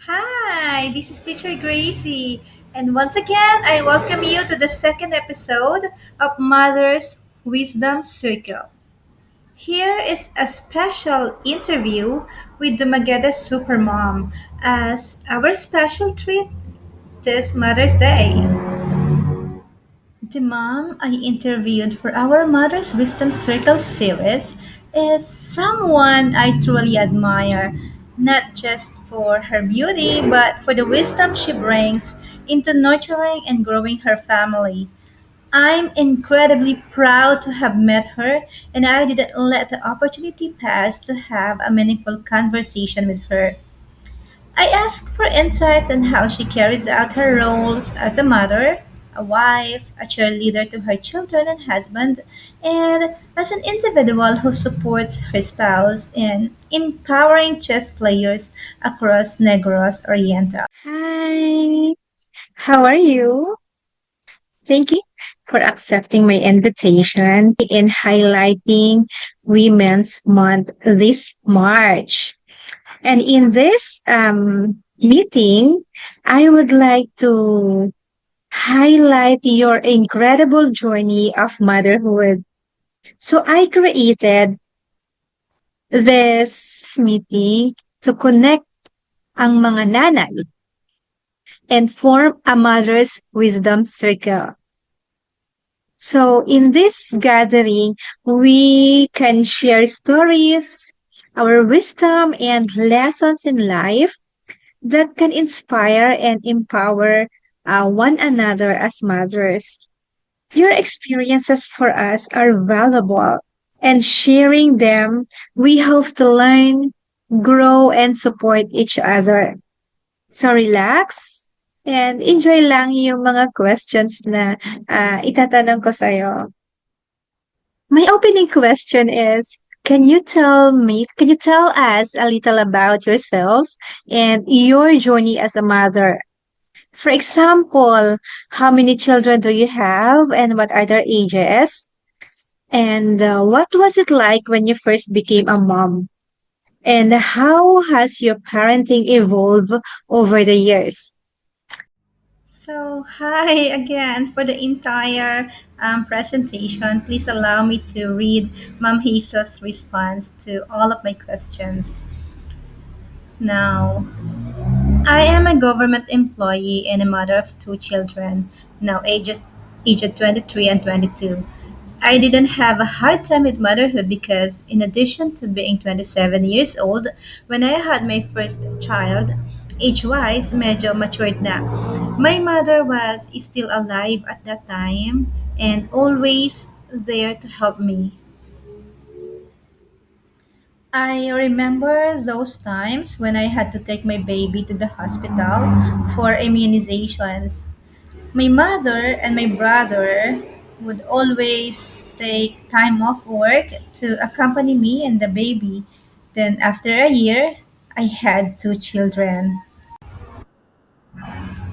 Hi, this is Teacher Gracie, and once again, I welcome you to the second episode of Mother's Wisdom Circle. Here is a special interview with the Mageda Supermom as our special treat this Mother's Day. The mom I interviewed for our Mother's Wisdom Circle series is someone I truly admire, not just for her beauty, but for the wisdom she brings into nurturing and growing her family. I'm incredibly proud to have met her, and I didn't let the opportunity pass to have a meaningful conversation with her. I asked for insights on how she carries out her roles as a mother, a wife, a cheerleader to her children and husband, and as an individual who supports her spouse in empowering chess players across Negros Oriental. Hi, how are you? Thank you for accepting my invitation in highlighting Women's Month this March. And in this meeting, I would like to highlight your incredible journey of motherhood. So I created this meeting to connect ang mga nanay and form a mother's wisdom circle. So in this gathering, we can share stories, our wisdom and lessons in life that can inspire and empower one another as mothers. Your experiences for us are valuable, and sharing them, we hope to learn, grow, and support each other. So relax and enjoy lang yung mga questions na itatanong ko sa'yo. My opening question is, can you tell us a little about yourself and your journey as a mother? For example, how many children do you have and what are their ages? And what was it like when you first became a mom? And how has your parenting evolved over the years? So, hi again for the entire presentation. Please allow me to read Ma'am Hazel's response to all of my questions. Now, I am a government employee and a mother of two children, now aged 23 and 22. I didn't have a hard time with motherhood because, in addition to being 27 years old when I had my first child, age-wise, medyo matured na. My mother was still alive at that time and always there to help me. I remember those times when I had to take my baby to the hospital for immunizations. My mother and my brother would always take time off work to accompany me and the baby. Then, after a year, I had two children.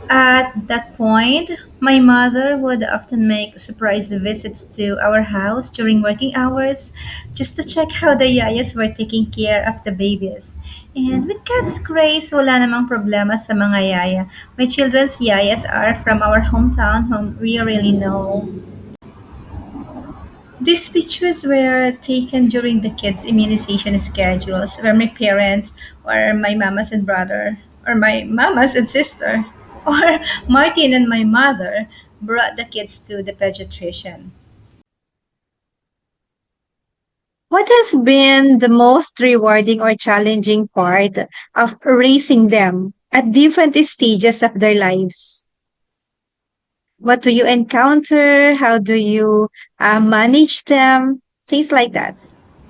At that point, my mother would often make surprise visits to our house during working hours just to check how the yayas were taking care of the babies. And with God's grace, wala namang problema sa mga yaya. My children's yayas are from our hometown whom we really know. These pictures were taken during the kids' immunization schedules where my parents or my mamas and brother or my mamas and sister or Martin and my mother brought the kids to the pediatrician. What has been the most rewarding or challenging part of raising them at different stages of their lives? What do you encounter? How do you manage them? Things like that.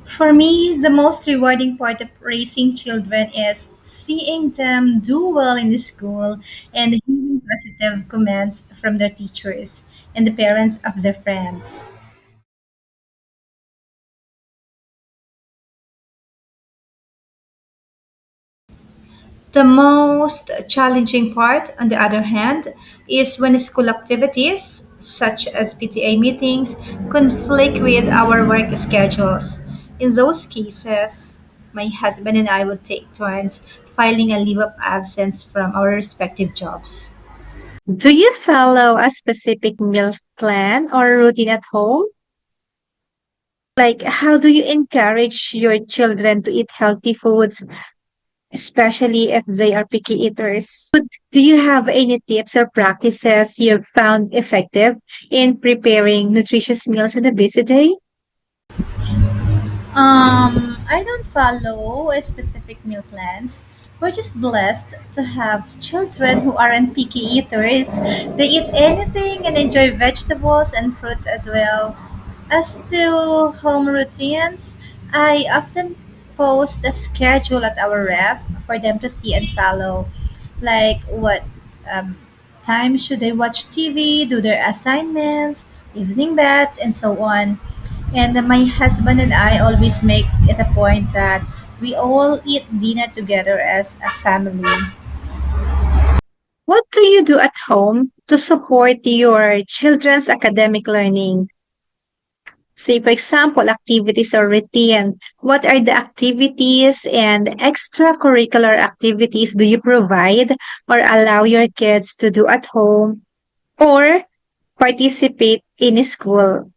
For me, the most rewarding part of raising children is seeing them do well in the school and hearing positive comments from their teachers and the parents of their friends. The most challenging part, on the other hand, is when school activities, such as PTA meetings, conflict with our work schedules. In those cases, my husband and I would take turns filing a leave of absence from our respective jobs. Do you follow a specific meal plan or routine at home? Like, how do you encourage your children to eat healthy foods, especially if they are picky eaters? Do you have any tips or practices you've found effective in preparing nutritious meals on a busy day? I don't follow a specific meal plans. We're just blessed to have children who aren't picky eaters. They eat anything and enjoy vegetables and fruits as well. As to home routines, I often post a schedule at our ref for them to see and follow. Like what um, time should they watch TV, do their assignments, evening baths, and so on. And my husband and I always make it a point that we all eat dinner together as a family. What do you do at home to support your children's academic learning? Say, for example, activities or routine. What are the activities and extracurricular activities do you provide or allow your kids to do at home or participate in school?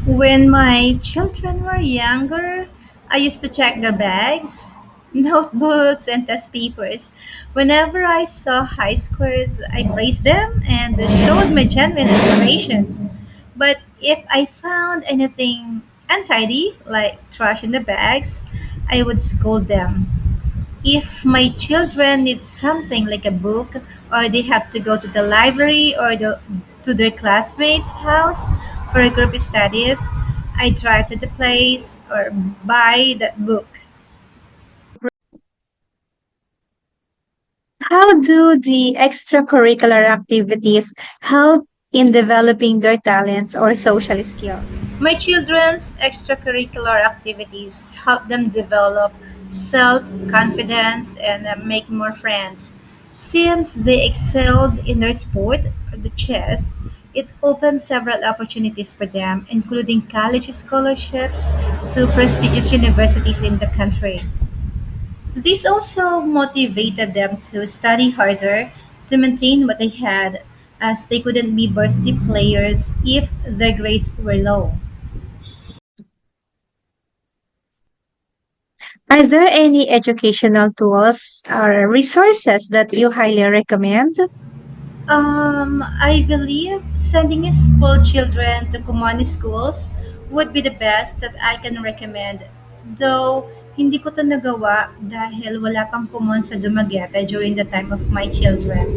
When my children were younger, I used to check their bags, notebooks, and test papers. Whenever I saw high scores, I praised them and showed my genuine admirations. But if I found anything untidy, like trash in the bags, I would scold them. If my children need something like a book, or they have to go to the library or to their classmates' house for group studies, I drive to the place or buy that book. How do the extracurricular activities help in developing their talents or social skills? My children's extracurricular activities help them develop self confidence and make more friends. Since they excelled in their sport, the chess, it opened several opportunities for them, including college scholarships to prestigious universities in the country. This also motivated them to study harder to maintain what they had, as they couldn't be varsity players if their grades were low. Are there any educational tools or resources that you highly recommend? I believe sending school children to common schools would be the best that I can recommend. Though, hindi ko to nagawa dahil wala pang common sa Dumaguete during the time of my children.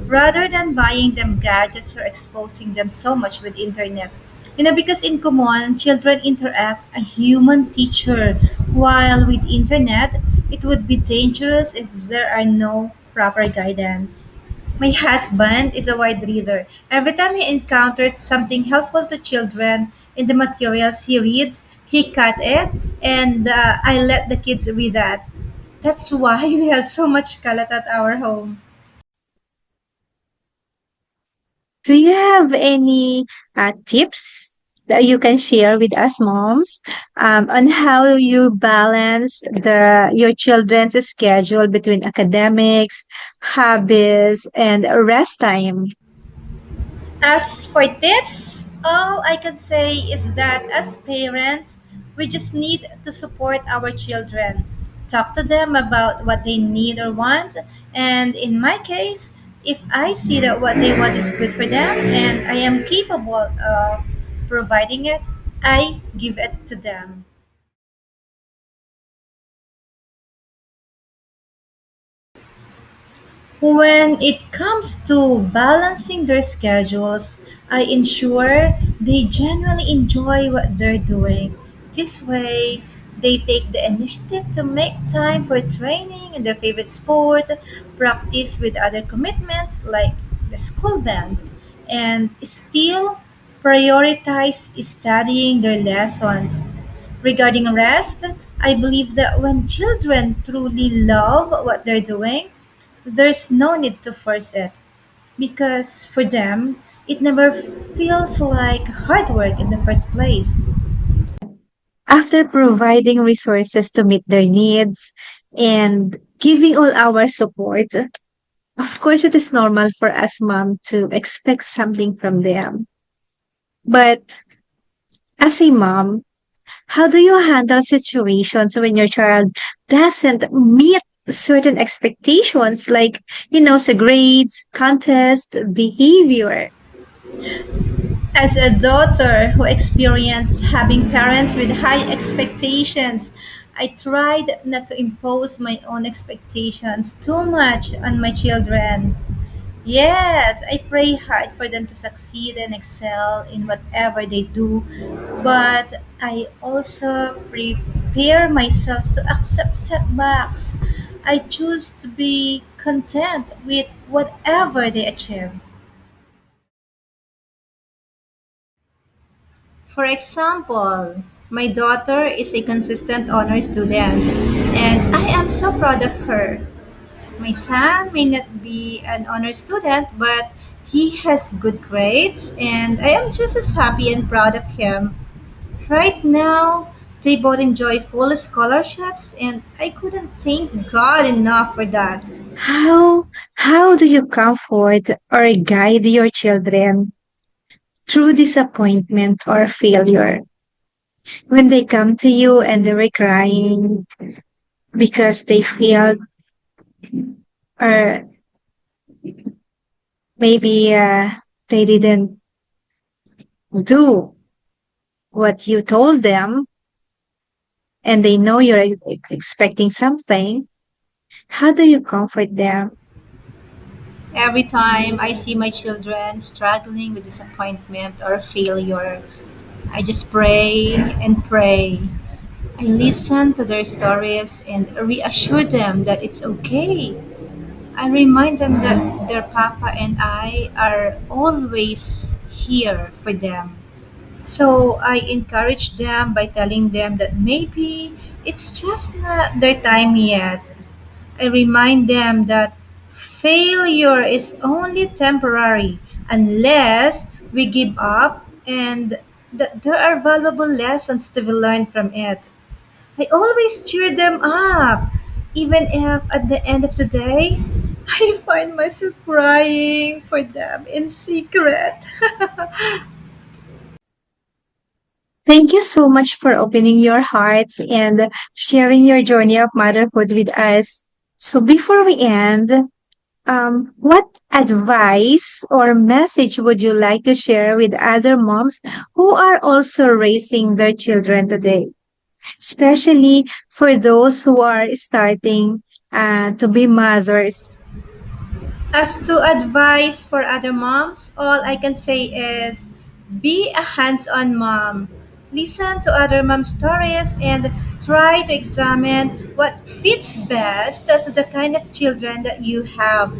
Rather than buying them gadgets or exposing them so much with internet. Because in common, children interact a human teacher, while with internet, it would be dangerous if there are no proper guidance. My husband is a wide reader. Every time he encounters something helpful to children in the materials he reads, he cut it, and I let the kids read that. That's why we have so much kalat at our home. Do you have any tips that you can share with us moms on how you balance your children's schedule between academics, hobbies, and rest time? As for tips, all I can say is that as parents, we just need to support our children. Talk to them about what they need or want. And in my case, if I see that what they want is good for them and I am capable of providing it, I give it to them. When it comes to balancing their schedules, I ensure they genuinely enjoy what they're doing. This way, they take the initiative to make time for training in their favorite sport, practice with other commitments like the school band, and still prioritize studying their lessons. Regarding rest, I believe that when children truly love what they're doing, there's no need to force it because for them, it never feels like hard work in the first place. After providing resources to meet their needs and giving all our support, of course, it is normal for us mom to expect something from them. But as a mom, how do you handle situations when your child doesn't meet certain expectations, like, the grades, contest, behavior? As a daughter who experienced having parents with high expectations, I tried not to impose my own expectations too much on my children. Yes, I pray hard for them to succeed and excel in whatever they do, but I also prepare myself to accept setbacks. I choose to be content with whatever they achieve. For example, my daughter is a consistent honor student, and I am so proud of her. My son may not be an honor student, but he has good grades, and I am just as happy and proud of him. Right now, they both enjoy full scholarships, and I couldn't thank God enough for that. How do you comfort or guide your children through disappointment or failure when they come to you and they were crying because they failed, or maybe they didn't do what you told them, and they know you're expecting something? How do you comfort them? Every time I see my children struggling with disappointment or failure, I just pray and pray. I listen to their stories and reassure them that it's okay. I remind them that their papa and I are always here for them. So I encourage them by telling them that maybe it's just not their time yet. I remind them that failure is only temporary unless we give up and that there are valuable lessons to be learned from it. I always cheer them up, even if at the end of the day, I find myself crying for them in secret. Thank you so much for opening your hearts and sharing your journey of motherhood with us. So before we end, what advice or message would you like to share with other moms who are also raising their children today, especially for those who are starting to be mothers? As to advice for other moms, all I can say is be a hands on mom. Listen to other mom stories and try to examine what fits best to the kind of children that you have.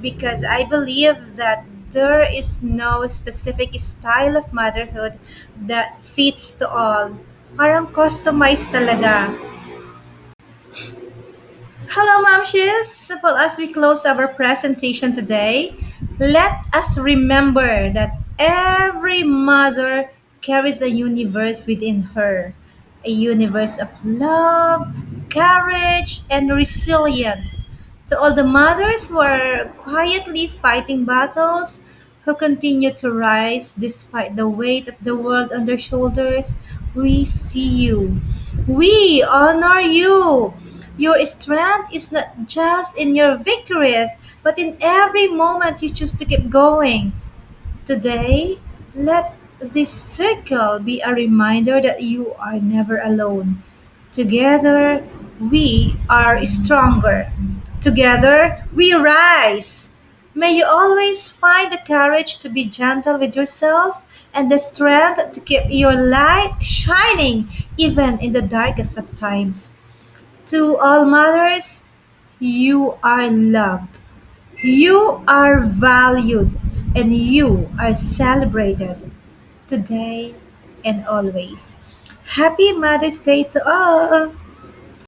Because I believe that there is no specific style of motherhood that fits to all. Parang customized talaga. Hello, Mamshis. Well, as we close our presentation today, let us remember that every mother carries a universe within her, a universe of love, courage, and resilience. To all the mothers who are quietly fighting battles, who continue to rise despite the weight of the world on their shoulders, we see you. We honor you. Your strength is not just in your victories, but in every moment you choose to keep going. Today, let this circle be a reminder that you are never alone. Together, we are stronger. Together, we rise. May you always find the courage to be gentle with yourself and the strength to keep your light shining even in the darkest of times. To all mothers, you are loved, you are valued, and you are celebrated today and always. Happy Mother's Day to all!